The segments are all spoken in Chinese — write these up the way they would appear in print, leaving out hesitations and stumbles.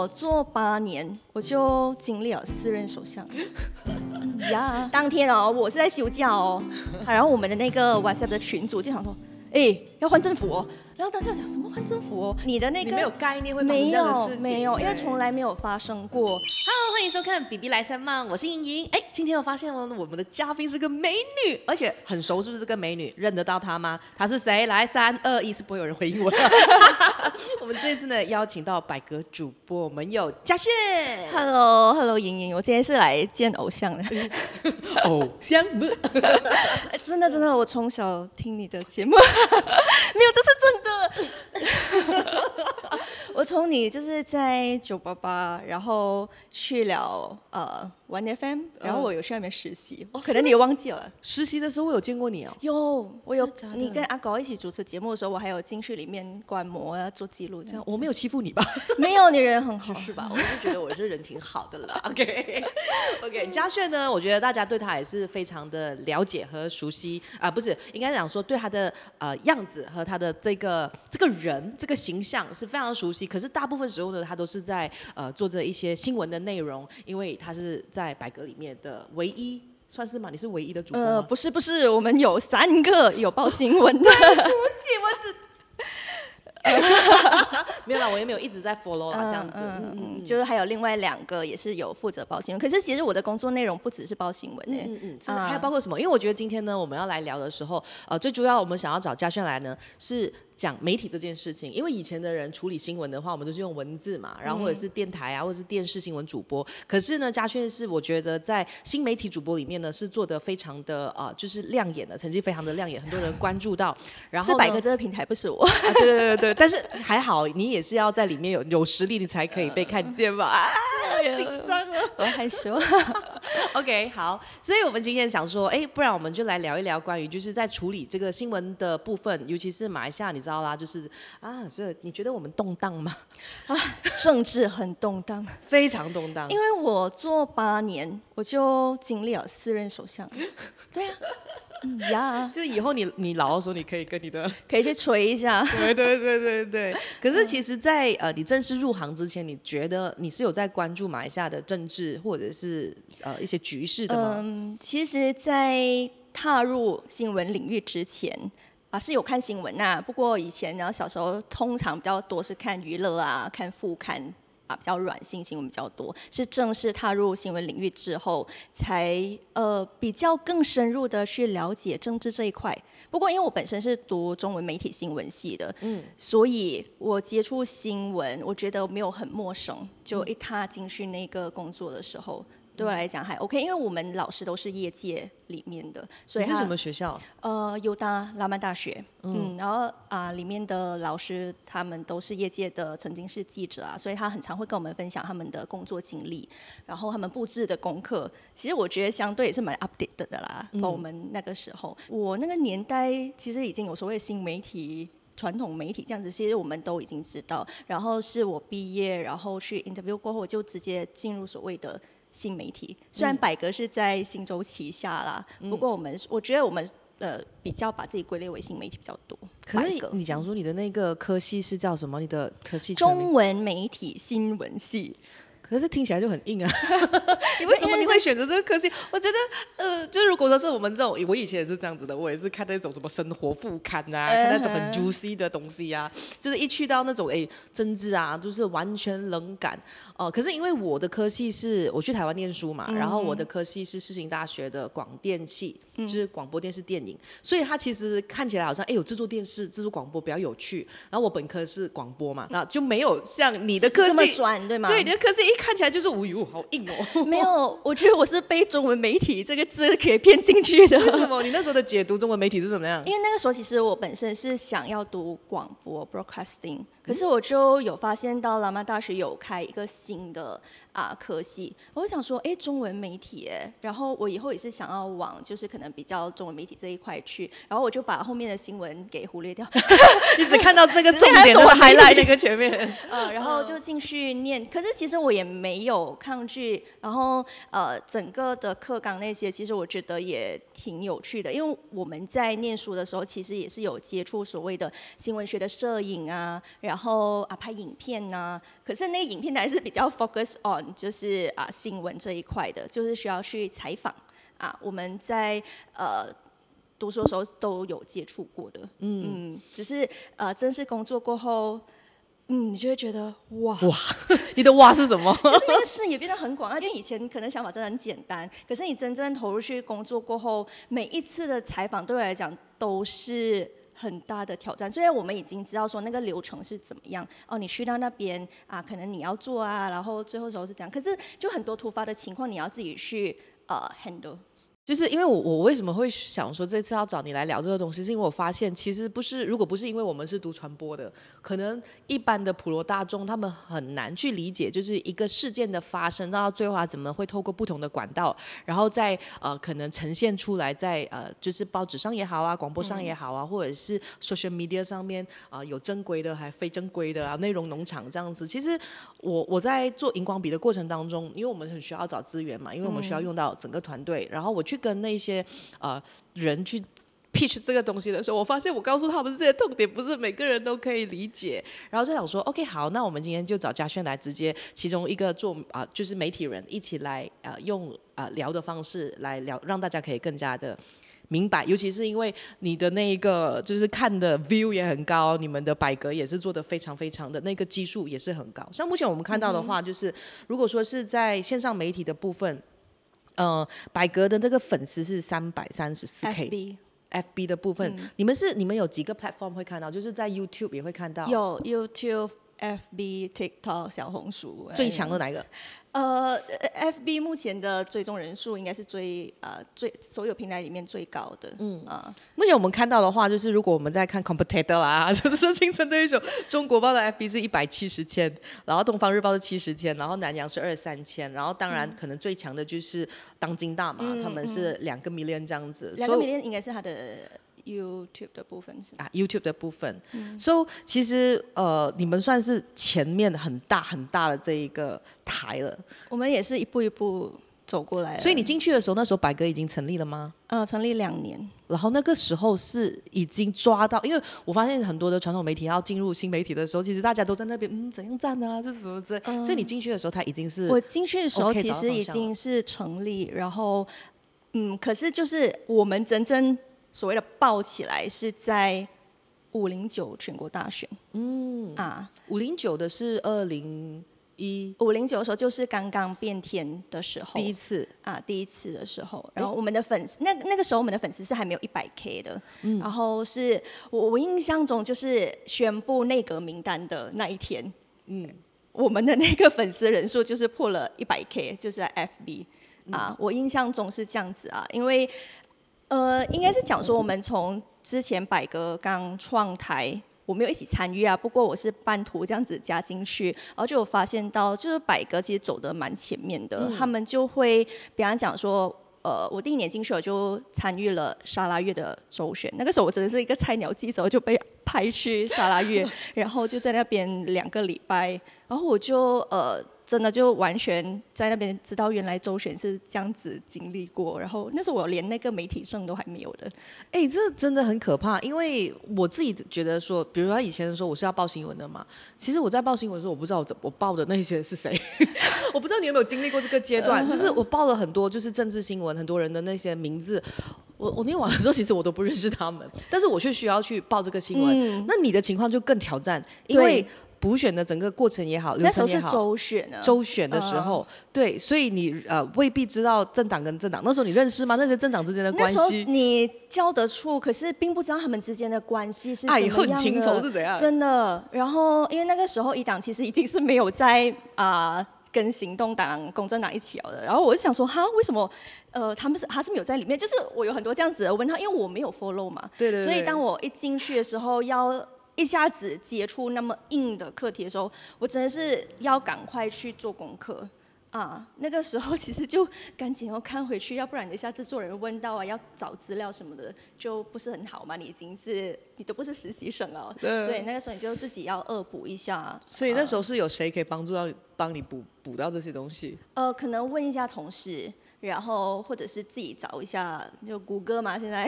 我做8年，我就经历了4任首相。呀，当天哦，我是在休假哦，然后我们的那个 WhatsApp 的群组就想说，要换政府哦。然后当时我想什么换政府哦？你的那个你没有概念会发生这样的事情，没有，因为从来没有发生过。Hello， 欢迎收看《比比来三嘛》，我是莹莹。今天我发现了我们的嘉宾是个美女，而且很熟，是不是这个美女？认得到她吗？她是谁？来，3、2、1，是不会有人回应我的。我们这一次呢，邀请到百格主播，我们有嘉炫。Hello， 莹莹，我今天是来见偶像的。偶像不？真的，我从小听你的节目，没有，这是真的。我从你就是在988，然后去了One FM， 然后我有去那边实习，可能你忘记了。实习的时候我有见过你哦。我有，你跟阿高一起主持节目的时候，我还有进去里面观摩啊，做记录这样。我没有欺负你吧？没有，你人很好，是吧？我就觉得我是人挺好的啦。OK， 嘉炫呢，我觉得大家对他也是非常的了解和熟悉啊，不是应该讲说对他的样子和他的这个人这个形象是非常熟悉。可是大部分时候呢，他都是在做着一些新闻的内容，因为他是在百格里面的唯一。算是吗？你是唯一的主播吗？不是，我们有3个有报新闻的。对不起，我只没有啦，我也没有一直在 follow 啦，这样子。就是还有另外2个也是有负责报新闻。可是其实我的工作内容不只是报新闻还有包括什么？因为我觉得今天呢，我们要来聊的时候，最主要我们想要找嘉炫来呢是。讲媒体这件事情，因为以前的人处理新闻的话，我们都是用文字嘛，然后或者是电台啊，或者是电视新闻主播。可是呢，嘉炫是我觉得在新媒体主播里面呢，是做得非常的就是亮眼的，成绩非常的亮眼，很多人关注到。然后是百格这个平台，不是我。对，但是还好，你也是要在里面有实力，你才可以被看见嘛。紧张了，我害羞。OK， 好，所以我们今天想说，不然我们就来聊一聊关于就是在处理这个新闻的部分，尤其是马来西亚，你知道啦，就是所以你觉得我们动荡吗？政治很动荡，非常动荡。因为我做8年，我就经历了4任首相。对啊。就以后你老的时候，你可以跟你的可以去锤一下。对。可是其实在，你正式入行之前，你觉得你是有在关注马来西亚的政治或者是一些局势的吗？其实，在踏入新闻领域之前。是有看新闻不过以前呢，小时候通常比较多是看娱乐看副刊比较软性新闻比较多。是正式踏入新闻领域之后，才比较更深入的去了解政治这一块。不过因为我本身是读中文媒体新闻系的，所以我接触新闻，我觉得没有很陌生。就一踏进去那个工作的时候。对我来讲还 OK， 因为我们老师都是业界里面的，所以你是什么学校？犹大拉曼大学，然后里面的老师他们都是业界的，曾经是记者所以他很常会跟我们分享他们的工作经历，然后他们布置的功课，其实我觉得相对也是蛮 update 的啦。我们那个时候，我那个年代其实已经有所谓新媒体。传统媒体这样子，其实我们都已经知道。然后是我毕业，然后去 interview 过后，我就直接进入所谓的新媒体。虽然百格是在新洲旗下啦，不过我觉得我们比较把自己归类为新媒体比较多。可是你讲说你的那个科系是叫什么？你的科系中文媒体新闻系。可是听起来就很硬啊！你为什么你会选择这个科系？我觉得，就如果说是我们这种，我以前也是这样子的，我也是看那种什么生活副刊看那种很 juicy 的东西就是一去到那种政治就是完全冷感可是因为我的科系是我去台湾念书嘛，然后我的科系是世新大学的广电系，就是广播电视电影，所以它其实看起来好像有制作电视、制作广播比较有趣。然后我本科是广播嘛，然后就没有像你的科系这么专，对吗？对，你的科系一看起来就是好硬哦。没有，我觉得我是被中文媒体这个字给骗进去的。为什么？你那时候的解读中文媒体是怎么样？因为那个时候其实我本身是想要读广播 broadcasting， 可是我就有发现到拉曼大学有开一个新的科系，我就想说，中文媒体然后我以后也是想要往就是可能比较中文媒体这一块去，然后我就把后面的新闻给忽略掉，你只看到这个重点的 highlight 那个前面，然后就进去念。可是其实我也没有抗拒，然后整个的课纲那些，其实我觉得也挺有趣的，因为我们在念书的时候，其实也是有接触所谓的新闻学的摄影然后拍影片呐、可是那个影片还是比较 focus on 就是新闻这一块的，就是需要去采访我们在读书的时候都有接触过的，只是正式工作过后。你就会觉得哇，你的哇是什么？就是那个视野变得很广。就以前可能想法真的很简单，可是你真正投入去工作过后，每一次的采访对我来讲都是很大的挑战。虽然我们已经知道说那个流程是怎么样，你去到那边可能你要做然后最后时候是这样，可是就很多突发的情况你要自己去handle。就是因为我为什么会想说这次要找你来聊这个东西，是因为我发现其实如果不是因为我们是读传播的，可能一般的普罗大众他们很难去理解，就是一个事件的发生到最后怎么会透过不同的管道，然后再可能呈现出来在就是报纸上也好广播上也好或者是 social media 上面有正规的还非正规的内容农场这样子。其实我在做荧光笔的过程当中，因为我们很需要找资源嘛，因为我们需要用到整个团队，然后我去跟那些人去 pitch 这个东西的时候，我发现我告诉他们这些痛点不是每个人都可以理解，然后就想说 OK 好，那我们今天就找嘉轩来直接其中一个做就是媒体人一起来用聊的方式来聊，让大家可以更加的明白，尤其是因为你的那一个就是看的 view 也很高，你们的百格也是做的非常非常的那个基数也是很高。像目前我们看到的话，就是如果说是在线上媒体的部分，百格的那个粉丝是334K。FB 的部分，你们有几个 platform 会看到？就是在 YouTube 也会看到。有 YouTube、FB、TikTok、小红书。最强的哪一个？FB 目前的追踪人数应该是最所有平台里面最高的。目前我们看到的话，就是如果我们在看 competitor 啦，就是竞争对手，中国报的 FB 是170千，然后东方日报是70千，然后南洋是23千，然后当然可能最强的就是当今大嘛，他们是2个 million 这样子。2个 million 应该是它的YouTube 的部分是YouTube 的部分。So 其实你们算是前面很大很大的这一个台了。我们也是一步一步走过来。所以你进去的时候，那时候百格已经成立了吗？成立2年。然后那个时候是已经抓到，因为我发现很多的传统媒体要进入新媒体的时候，其实大家都在那边怎样站这什么之类。所以你进去的时候，它已经是我进去的时候其实已经是成立，然后可是就是我们真正所谓的爆起来是在509全国大选。509的是509的时候就是刚刚变天的时候，第一次的时候，然后我们的粉丝那个时候我们的粉丝是还没有100K 的，然后是我印象中就是宣布内阁名单的那一天，我们的那个粉丝人数就是破了100K，就是在 FB 我印象中是这样子因为应该是讲说我们从之前百格刚创台，我没有一起参与不过我是半途这样子加进去，然后就有发现到，就是百格其实走得蛮前面的，他们就会比方讲说，我第1年进去我就参与了沙拉越的周选，那个时候我真的是一个菜鸟记者，就被派去沙拉越，然后就在那边2个礼拜，然后我就真的就完全在那边知道原来周选是这样子经历过，然后那时候我连那个媒体证都还没有的。这真的很可怕，因为我自己觉得说，比如说以前的时候我是要报新闻的嘛，其实我在报新闻的时候，我不知道我报的那些是谁，我不知道你有没有经历过这个阶段，就是我报了很多就是政治新闻，很多人的那些名字。我念完的时候，其实我都不认识他们，但是我却需要去报这个新闻。那你的情况就更挑战，因为补选的整个过程也好，流程也好，那时候是周选的时候，对，所以你未必知道政党跟政党，那时候你认识吗？那些政党之间的关系，那时候你叫得出，可是并不知道他们之间的关系是怎么样的，爱恨情仇是怎样？真的。然后因为那个时候一党其实已经是没有在跟行动党、公正党一起的，然后我就想说，为什么他是没有在里面？就是我有很多这样子的问他，因为我没有 follow 嘛，对，所以当我一进去的时候，要一下子接触那么硬的课题的时候，我真的是要赶快去做功课。那个时候其实就赶紧要看回去，要不然等一下制作人问到要找资料什么的，就不是很好嘛。你都不是实习生了，所以那个时候你就自己要恶补一下。所以那时候是有谁可以帮你补到这些东西？可能问一下同事。然后或者是自己找一下，就谷歌嘛，现在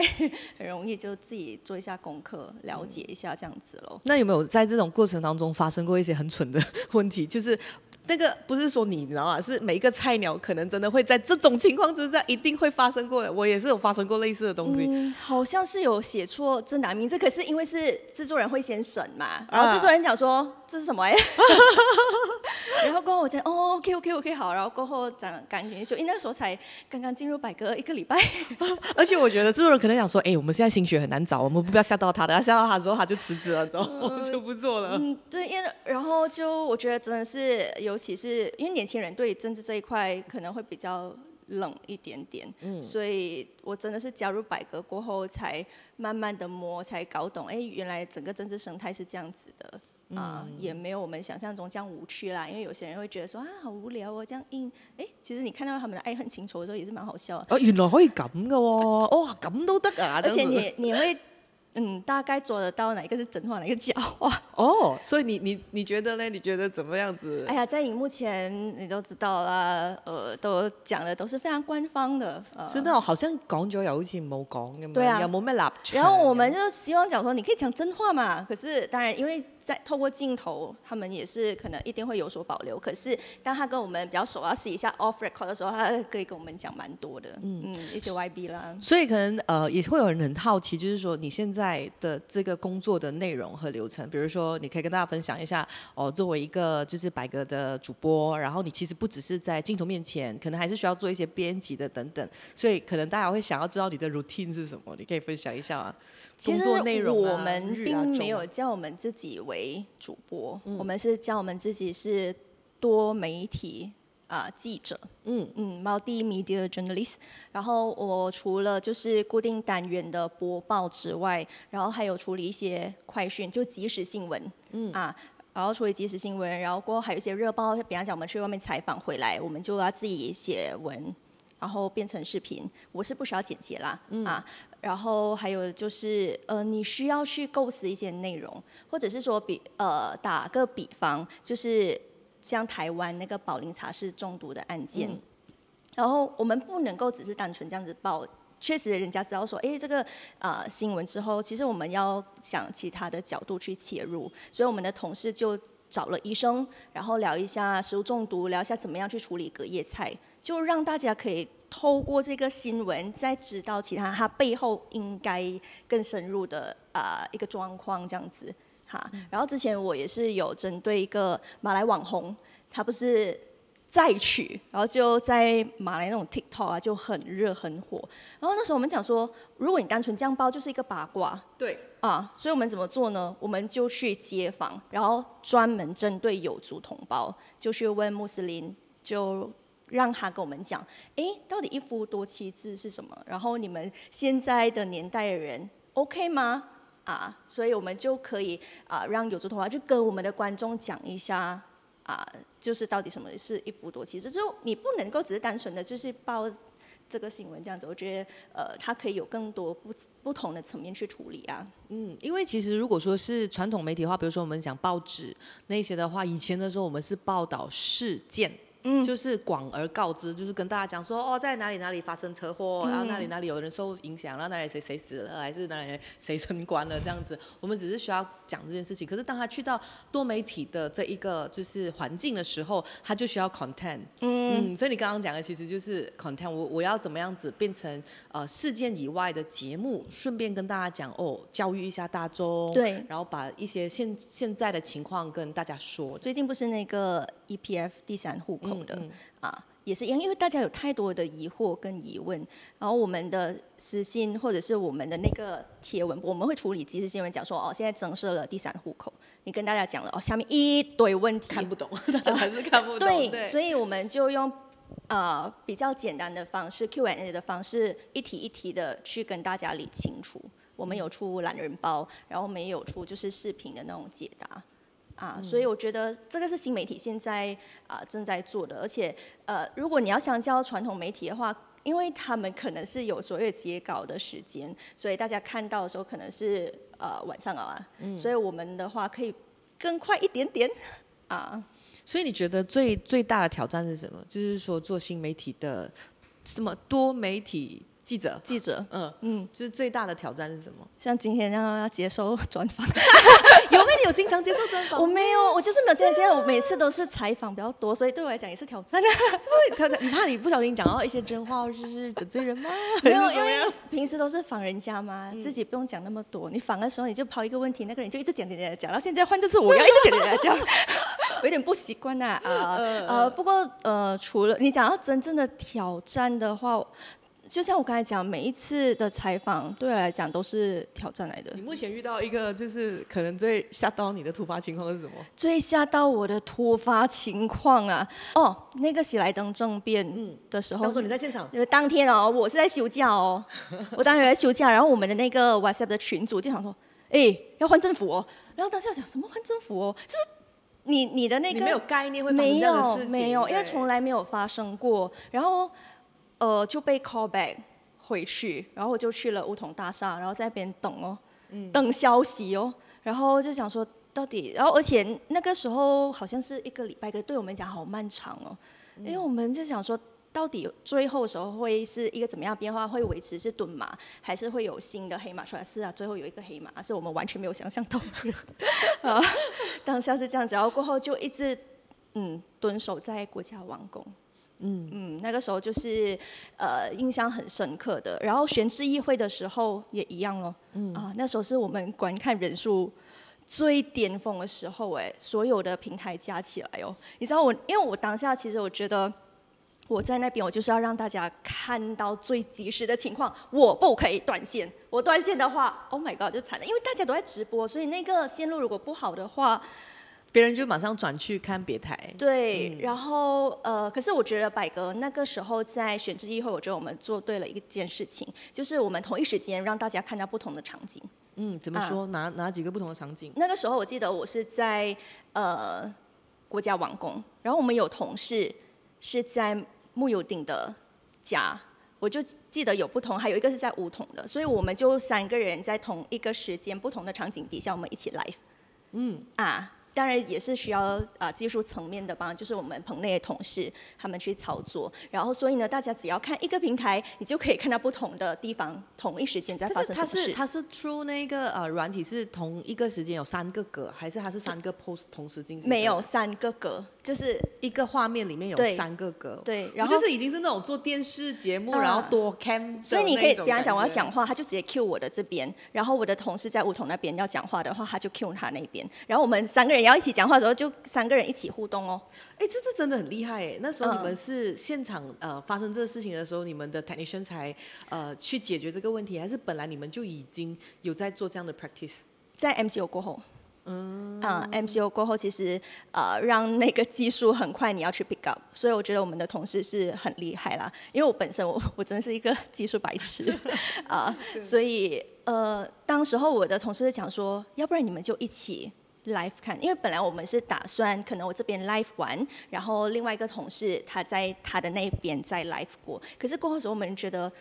很容易就自己做一下功课，了解一下这样子咯。那有没有在这种过程当中发生过一些很蠢的问题？就是那个不是说你知道吗？是每一个菜鸟可能真的会在这种情况之下一定会发生过的。我也是有发生过类似的东西。好像是有写错真打名字，可是因为是制作人会先审嘛，然后制作人讲说这是什么哎、然后过后我讲哦 OK 好，然后过后讲赶紧修，因为那时候才刚刚进入百歌1个礼拜。而且我觉得制作人可能想说，我们现在新血很难找，我们不要吓到他的，吓到他之后他就辞职了，之后就不做了。对，然后就我觉得真的是，尤其是因为年轻人对政治这一块可能会比较冷一点点，所以我真的是加入百歌过后，才慢慢的摸，才搞懂，原来整个政治生态是这样子的。也没有我们想象中这样无趣啦，因为有些人会觉得说好无聊哦，这样硬。其实你看到他们的爱恨情仇的时候也是蛮好笑的。原来可以咁噶喎，哇，咁都得啊！而且你会大概捉得到哪一个是真话，哪一个假话。哦，所以你觉得呢？你觉得怎么样子？哎呀，在荧幕前你都知道啦，都講的都是非常官方的，所以那種好像講咗又好似冇講咁樣，對啊，又冇咩立場。然後我們就希望講說，你可以講真話嘛。可是當然，因為透過鏡頭，他們也是可能一定會有所保留。可是當他跟我們比較熟，要試一下 off record 的時候，他可以跟我們講蠻多的，一些 YB 啦。所以可能也會有人很好奇，就是說你現在的這個工作的內容和流程，比如說你可以跟大家分享一下作為一個就是百歌的主播，然後你其實不只是在鏡頭面前，可能還是需要做一些編輯的等等，所以可能大家會想要知道你的 routine 是什麼，你可以分享一下啊。其實工作內容我們並沒有叫我們自己為主播，我們是叫我們自己是多媒體記者，multimedia journalist。然後我除了就是固定單元的播報之外，然後還有處理一些快訊，就即時新聞，然後處理即時新聞，然後過後還有一些熱報，比方講我們去外面採訪回來，我們就要自己寫文，然後變成視頻，我是不需要剪輯啦，然後還有就是你需要去構思一些內容，或者是說打個比方，就是像台灣那個寶林茶室中毒的案件，然後我們不能夠只是單純這樣子報，確實人家知道說，這個新聞之後，其實我們要想其他的角度去切入，所以我們的同事就找了醫生，然後聊一下食物中毒，聊一下怎麼樣去處理隔夜菜，就讓大家可以透過這個新聞，再知道其他它背後應該更深入的一個狀況，這樣子。然後之前我也是有針對一個馬來網紅，他不是再娶，然後就在馬來那種 TikTok 就很熱很火。然後那時候我們講說，如果你單純這樣報，就是一個八卦。對。所以我們怎麼做呢？我們就去街訪，然後專門針對有族同胞，就去問穆斯林，就讓他跟我們講，到底一夫多妻制是什麼？然後你們現在的年代的人 OK 嗎？所以我們就可以讓有族同胞就跟我們的觀眾講一下就是到底什麼是一夫多妻制，就你不能夠只是單純的就是報這個新聞這樣子，我覺得它可以有更多不同的層面去處理啊。因為其實如果說是傳統媒體的話，比如說我們講報紙那些的話，以前的時候我們是報道事件。就是廣而告之，就是跟大家講說在哪裡哪裡發生車禍，然後哪裡哪裡有人受影響，然後哪裡誰死了，還是哪裡誰升官了這樣子，我們只是需要講這件事情。可是當他去到多媒體的這一個就是環境的時候，他就需要 content。所以你剛剛講的其實就是 content， 我要怎麼樣子變成事件以外的節目，順便跟大家講教育一下大眾，對，然後把一些現在的情況跟大家說。最近不是那個 EPF 第三戶口的也是一樣，因為大家有太多的疑惑跟疑問，然後我們的私信或者是我們的那個貼文，我們會處理即時新聞，講說現在增設了第三戶口，你跟大家講了下面一堆問題，看不懂，大家還是看不懂。對，所以我們就用比較簡單的方式 Q&A 的方式，一題一題的去跟大家理清楚。我們有出懶人包，然後我們也有出就是視頻的那種解答。所以我覺得這個是新媒體現在正在做的，而且如果你要相較傳統媒體的話，因為他們可能是有所謂截稿的時間，所以大家看到的時候可能是晚上所以我們的話可以更快一點點所以你覺得最大的挑戰是什麼？就是說做新媒體的什么多媒体记者，就是最大的挑战是什么？像今天要接受专访，有没有？你有经常接受专访？我没有，我就是没有经常，我每次都是采访比较多，所以对我来讲也是挑战啊。就会挑战，你怕你不小心讲到一些真话，或者是得罪人吗？没有，因为平时都是访人家嘛，自己不用讲那么多。你访的时候你就抛一个问题，那个人就一直讲，然后现在换就是我要一直讲，我有点不习惯呐。不过除了你讲到真正的挑战的话。就像我刚才讲，每一次的采访对我来讲都是挑战来的。你目前遇到一个就是可能最吓到你的突发情况是什么？最吓到我的突发情况啊！那个喜来登政变的时候，当时你在现场？当天我是在休假我当时在休假，然后我们的那个 WhatsApp 的群组就想说，要换政府然后当时我想什么换政府就是你的那个你没有概念会发生这样的事情，没有，因为从来没有发生过，然后。就被 call back 回去，然后我就去了梧桐大厦，然后在那边等等消息然后就想说到底，然后而且那个时候好像是1个礼拜，可对我们讲好漫长因为我们就想说到底最后的时候会是一个怎么样的变化，会维持是蹲马，还是会有新的黑马出来？是啊，最后有一个黑马，是我们完全没有想象到的当下是这样子，然后过后就一直蹲守在国家王宫。那个时候就是印象很深刻的。然后选市议会的时候也一样那时候是我们观看人数最巅峰的时候所有的平台加起来你知道因为我当下其实我觉得我在那边我就是要让大家看到最及时的情况，我不可以断线，我断线的话 ，Oh my god 就惨了，因为大家都在直播，所以那个线路如果不好的话。别人就马上转去看别台。对，然后可是我觉得百格那个时候在选制议会，我觉得我们做对了一件事情，就是我们同一时间让大家看到不同的场景。怎么说？哪几个不同的场景？那个时候我记得我是在国家王宫，然后我们有同事是在木有顶的家。我就记得有不同，还有一个是在梧桐的，所以我们就3个人在同一个时间、不同的场景底下，我们一起 live。当然也是需要技术层面的帮，就是我们棚内的同事他们去操作，然后所以呢，大家只要看一个平台，你就可以看到不同的地方同一时间在发生什么事。它是 through 那个软体是同一个时间有3个格，还是它是3个 post 同时进行？没有3个格，就是一个画面里面有3个格。对，然后就是已经是那种做电视节目，然后多 cam。所以你可以，比方讲我要讲话，他就直接 cue 我的这边，然后我的同事在梧桐那边要讲话的话，他就 cue 他那边，然后我们3个人要一起讲话的时候，就3个人一起互动这真的很厉害那时候你们是现场发生这个事情的时候，你们的 technician 才去解决这个问题，还是本来你们就已经有在做这样的 practice？ 在 MCO 过后。MCO 过后，其实让那个技术很快你要去 pick up， 所以我觉得我们的同事是很厉害啦。因为我本身我真的是一个技术白痴所以当时候我的同事讲说，要不然你们就一起 live 看，因为本来我们是打算可能我这边 live 完，然后另外一个同事他在他的那边再 live 过，可是过后的时候我们觉得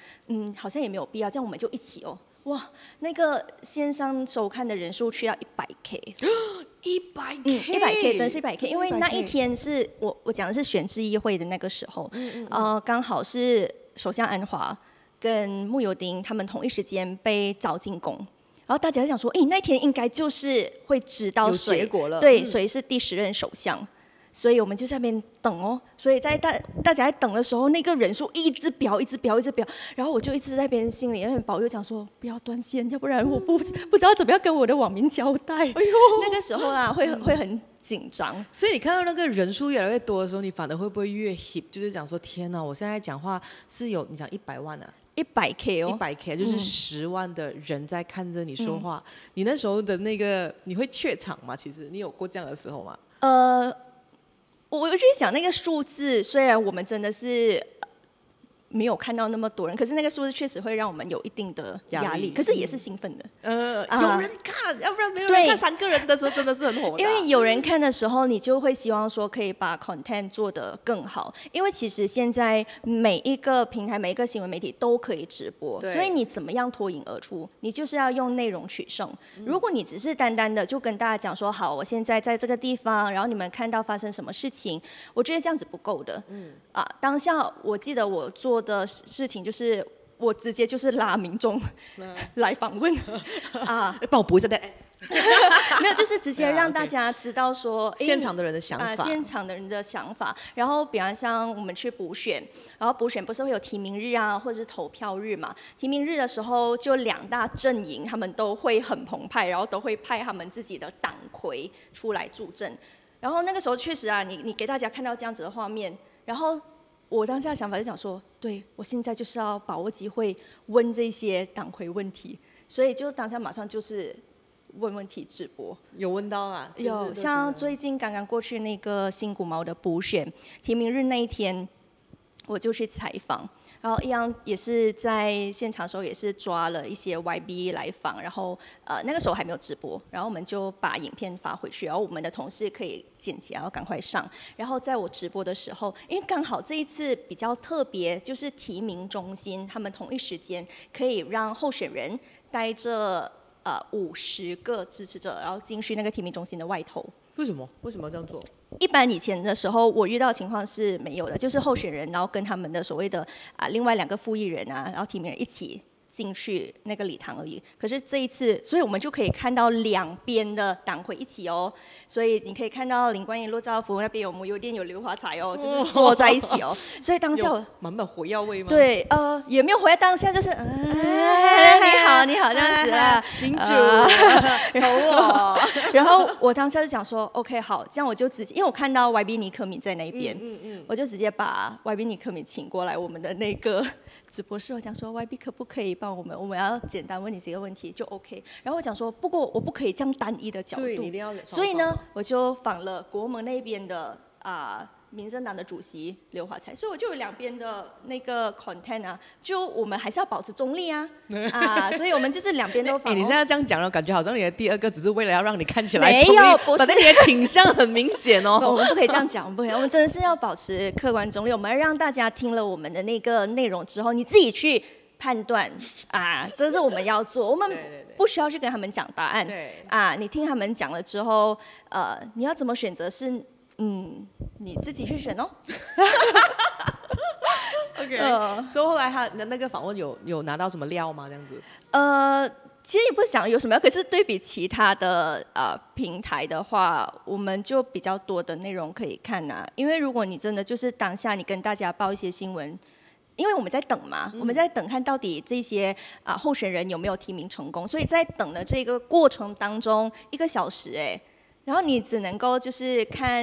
好像也没有必要，这样我们就一起哇，那个线上收看的人数去到100K，100K 真是100K，因为那一天是我讲的是选制议会的那个时候，刚好是首相安华跟慕尤丁他们同一时间被召进宫，然后大家在讲说，那天应该就是会知道谁有结果了，对，谁是第10任首相。所以我们就在那边等所以在大家在等的时候，那个人数一直飙，然后我就一直在那边心里面保佑，讲说不要断线，要不然我不知道怎么样跟我的网民交代。那个时候会很紧张。所以你看到那个人数越来越多的时候，你反而会不会越 hip？ 就是讲说，天哪，我现在讲话是有你讲100万100K 100K 就是10万的人在看着你说话。你那时候的那个，你会怯场吗？其实你有过这样的时候吗？我就是讲那个数字，虽然我们真的是没有看到那么多人，可是那个数字确实会让我们有一定的压力，可是也是兴奋的。有人看，要不然没有人看3个人的时候真的是很火大。因为有人看的时候，你就会希望说可以把 content 做得更好，因为其实现在每一个平台、每一个新闻媒体都可以直播，所以你怎么样脱颖而出，你就是要用内容取胜。如果你只是单单的就跟大家讲说，好，我现在在这个地方，然后你们看到发生什么事情，我觉得这样子不够的。当下我记得我做的事情就是我直接就是拉民众来访问啊，帮我补一下的。没有，就是直接让大家知道说现场的人的想法，现场的人的想法。然后，比方像我们去补选，然后补选不是会有提名日啊，或者是投票日嘛？提名日的时候，就2大阵营他们都会很澎湃，然后都会派他们自己的党魁出来助阵。然后那个时候确实啊，你给大家看到这样子的画面，然后我当下的想法就想说，对我现在就是要把握机会问这些党魁问题，所以就当下马上就是问问题直播。有问到啊？有，像最近刚刚过去那个新古毛的补选提名日那一天，我就去采访。然后一样也是在现场的时候，也是抓了一些 YB 来访，然后那个时候还没有直播，然后我们就把影片发回去，然后我们的同事可以剪辑，然后赶快上。然后在我直播的时候，因为刚好这一次比较特别，就是提名中心他们同一时间可以让候选人带着50个支持者，然后进去那个提名中心的外头。为什么？为什么要这样做？一般以前的时候，我遇到的情况是没有的，就是候选人，然后跟他们的所谓的另外2个副议人啊，然后提名人一起进去那个礼堂而已。可是这一次，所以我们就可以看到2边的党魁一起哦。所以你可以看到林冠英、陆兆福那边有木油店、有刘华才哦，就是坐在一起哦。所以当下我满满火药味吗？对，也没有火药，当下就是你好这样子啦，民主投我。然后我当下就讲说 ，OK 好，这样我就直接，因为我看到 YB 尼克敏在那边，我就直接把 YB 尼克敏请过来我们的那个直播室，我讲说 YB 可不可以帮我们要简单问你几个问题就 OK。然后我讲说，不过我不可以这样单一的角度，对，你一定要。所以呢，我就访了国盟那边的民政党的主席刘华才，所以我就有2边的那个 content 啊，就我们还是要保持中立啊，所以我们就是2边都访。你现在这样讲了，感觉好像你的第2个只是为了要让你看起来没有，不是，反正你的倾向很明显哦。我们不可以这样讲，我们不可以，我们真的是要保持客观中立，我们要让大家听了我们的那个内容之后，你自己去判断这是我们要做，我们不需要去跟他们讲答案。对你听他们讲了之后，你要怎么选择是你自己去选哦。OK， 所以后来他的那个访问有拿到什么料吗？这样子？其实也不想有什么，可是对比其他的平台的话，我们就比较多的内容可以看啊。因为如果你真的就是当下你跟大家报一些新闻，因为我们在等嘛，我们在等看到底这些候选人有没有提名成功，所以在等的这个过程当中，1个小时然后你只能够就是看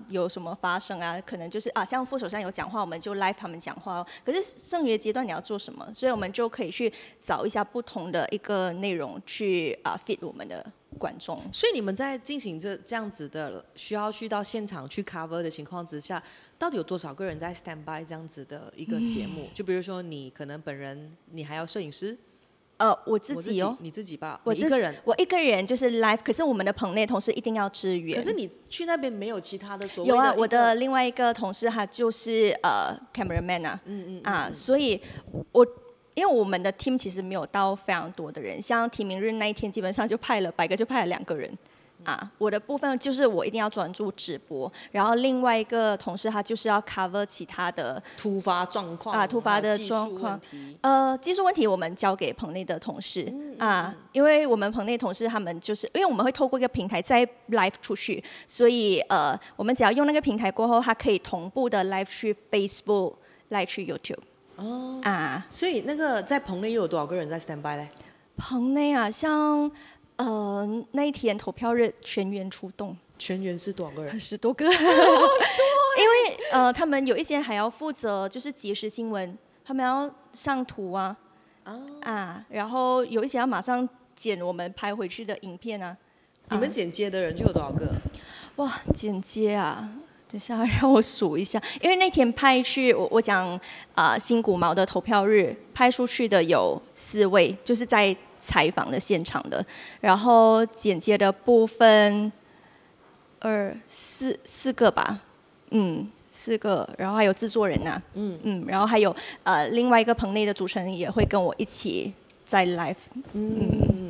有什么发生啊，可能就是像副首相有讲话，我们就 live 他们讲话哦。可是剩余的阶段你要做什么？所以我们就可以去找一下不同的一个内容去fit 我们的观众。所以你们在进行这样子的需要去到现场去 cover 的情况之下，到底有多少个人在 stand by 这样子的一个节目？就比如说你可能本人，你还要摄影师。我自己哦，你自己吧，我一个人，我一个人就是 live， 可是我们的棚内同事一定要支援。可是你去那边没有其他的所谓的？有啊，我的另外一个同事他就是cameraman 所以因为我们的 team 其实没有到非常多的人，像提名日那一天基本上就派了100个就派了2个人。我的部分就是我一定要专注直播，然后另外一个同事他就是要 cover 其他的突发状况突发的状况。技术问题我们交给棚内的同事因为我们棚内同事他们就是因为我们会透过一个平台再 live 出去，所以我们只要用那个平台过后，它可以同步的 live 去 Facebook、live 去 YouTube。所以那个在棚内又有多少个人在 stand by 嘞？棚内像。那一天投票日全员出动，全员是多少个人？10多个，因为他们有一些还要负责就是即时新闻，他们要上图然后有一些要马上剪我们拍回去的影片你们剪接的人就有多少个？哇，剪接等一下让我数一下，因为那天派去我讲新古毛的投票日派出去的有4位，就是在采访的现场的，然后剪接的部分四个吧，4个，然后还有制作人然后还有另外一个棚内的主持人也会跟我一起在 live。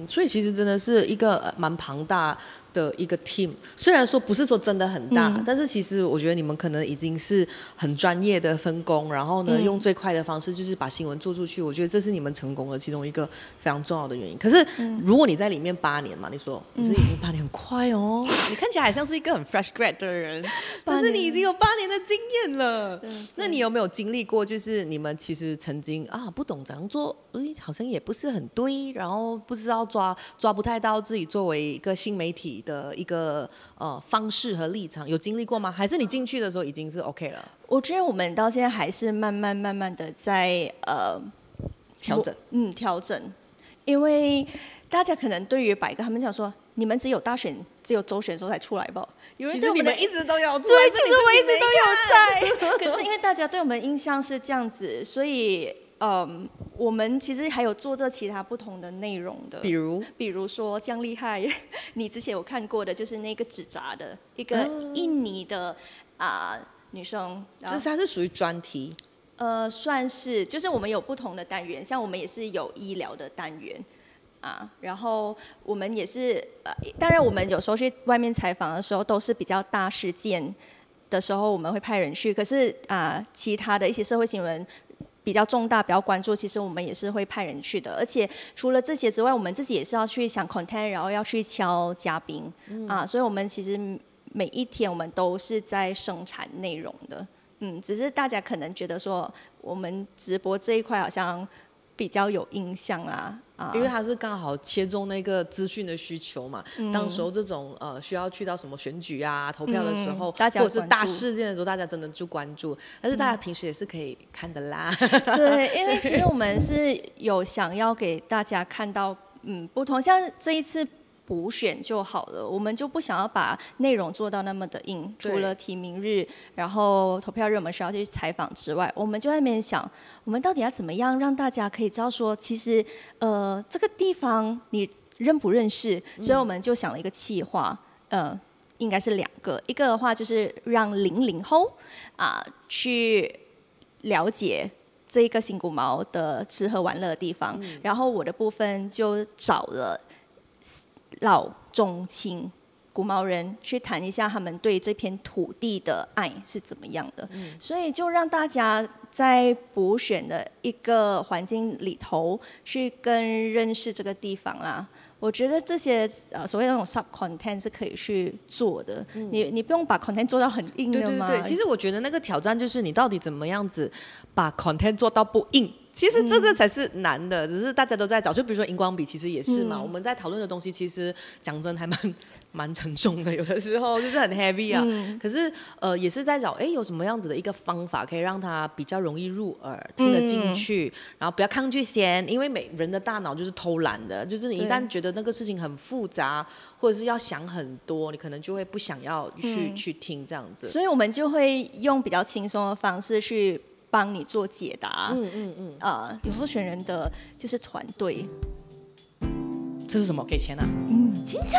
所以其实真的是一个蛮庞大的一个 team， 虽然说不是说真的很大，但是其实我觉得你们可能已经是很专业的分工，然后呢，用最快的方式就是把新闻做出去。我觉得这是你们成功的其中一个非常重要的原因。可是如果你在里面8年嘛，你说你是已经8年很快哦，你看起来还像是一个很 fresh grad 的人，但是你已经有8年的经验了。那你有没有经历过，就是你们其实曾经不懂怎样做，好像也不是很对，然后不知道抓不太到自己作为一个新媒体的一个方式和立场，有经历过吗？还是你进去的时候已经是 OK 了？我觉得我们到现在还是慢慢的在调整，调整，因为大家可能对于百个他们讲说，你们只有州选的时候才出来吧？其实你们一直都有出来，对，其实我一直都有在。可是因为大家对我们印象是这样子，所以我们其实还有做着其他不同的内容的，比如说这样厉害，你之前有看过的，就是那个纸扎的一个印尼的女生，就是它是属于专题，算是，就是我们有不同的单元，像我们也是有医疗的单元。然后我们也是当然我们有时候去外面采访的时候，都是比较大事件的时候，我们会派人去。可是其他的一些社会新闻比较重大、比较关注，其实我们也是会派人去的。而且除了这些之外，我们自己也是要去想 content， 然后要去敲嘉宾所以我们其实每一天我们都是在生产内容的。只是大家可能觉得说，我们直播这一块好像比较有印象因为它是刚好切中那个资讯的需求嘛。当时候这种需要去到什么选举投票的时候，或者是大事件的时候，大家真的就关注。但是大家平时也是可以看的啦。对，因为其实我们是有想要给大家看到不同，像这一次补选就好了，我们就不想要把内容做到那么的硬。除了提名日，然后投票日我们需要去采访之外，我们就在那边想，我们到底要怎么样让大家可以知道说，其实这个地方你认不认识？所以我们就想了一个企划，应该是2个，一个的话就是让00后去了解这个新古毛的吃喝玩乐的地方，然后我的部分就找了老中青古毛人去谈一下他们对这片土地的爱是怎么样的，所以就让大家在补选的一个环境里头去更认识这个地方啦。我觉得这些所谓的那种 sub content 是可以去做的，你不用把 content 做到很硬的嘛。对，其实我觉得那个挑战就是你到底怎么样子把 content 做到不硬。其实这才是难的，只是大家都在找。就比如说荧光笔，其实也是嘛。我们在讨论的东西，其实讲真还蛮沉重的，有的时候就是很 heavy 可是也是在找，有什么样子的一个方法可以让它比较容易入耳，听得进去，然后不要抗拒先，因为每人的大脑就是偷懒的，就是你一旦觉得那个事情很复杂，或者是要想很多，你可能就会不想要去听这样子。所以我们就会用比较轻松的方式去帮你做解答。有候选人的就是团队。这是什么？给钱啊？请假。